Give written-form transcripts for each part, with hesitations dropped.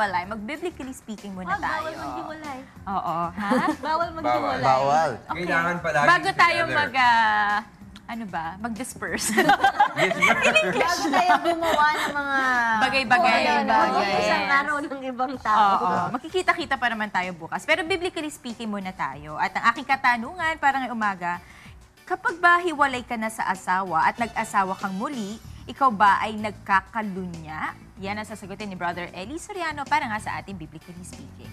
maghiwalay, mag-biblically speaking muna tayo. Bawal maghiwalay. Oo, ha? Bawal maghiwalay. Bawal. Kailangan palagi Bago tayo together. mag-disperse. Bago tayo gumawa ng mga Bagay-bagay. Isang araw ng ibang tao. Oo, makikita-kita pa naman tayo bukas. Pero biblically speaking muna tayo. At ang aking katanungan para ngayong umaga, kapag ba hiwalay ka na sa asawa at nag-asawa kang muli, ikaw ba ay nagkakalunya? Yan ang sasagutin ni Brother Eli Soriano para nga sa ating biblically speaking.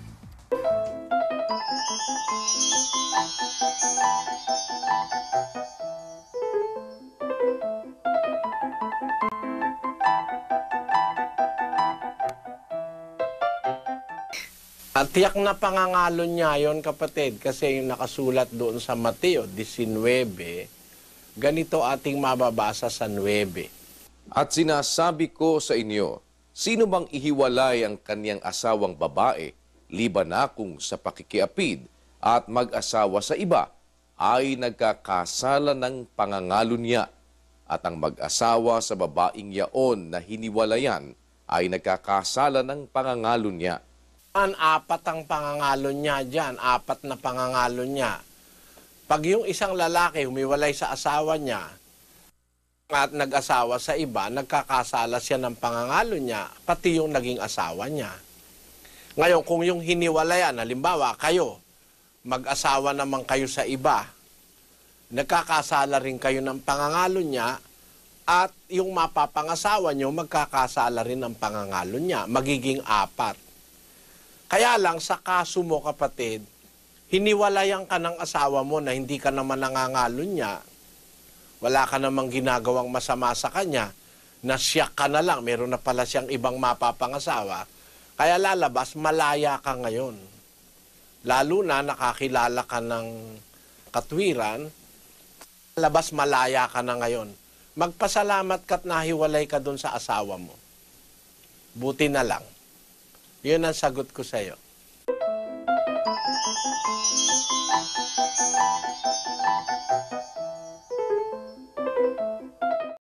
At tiyak na pangangalo niya yon, kapatid, kasi yung nakasulat doon sa Mateo 19, ganito ating mababasa sa 9. At sinasabi ko sa inyo, sino bang ihiwalay ang kanyang asawang babae, liban na kung sa pakikiapid at mag-asawa sa iba, ay nagkakasala ng pangangalo niya. At ang mag-asawa sa babaeng yaon na hiniwalayan ay nagkakasala ng pangangalo niya. Apat ang pangangalo niya dyan, 4 na pangangalo niya. Pag yung isang lalaki humiwalay sa asawa niya at nag-asawa sa iba, nagkakasala siya ng pangangalo niya, pati yung naging asawa niya. Ngayon, kung yung hiniwalayan, halimbawa kayo, mag-asawa naman kayo sa iba, nagkakasala rin kayo ng pangangalo niya, at yung mapapangasawa nyo, magkakasala rin ng pangangalo niya, magiging 4. Kaya lang, sa kaso mo, kapatid, hiniwalayan ka ng asawa mo na hindi ka naman nangangalo niya, wala ka namang ginagawang masama sa kanya, nasyak ka na lang, meron na pala siyang ibang mapapangasawa, kaya lalabas, malaya ka ngayon. Lalo na nakakilala ka ng katwiran, labas malaya ka na ngayon. Magpasalamat ka't nahiwalay ka dun sa asawa mo. Buti na lang. Yun ang sagot ko sa'yo.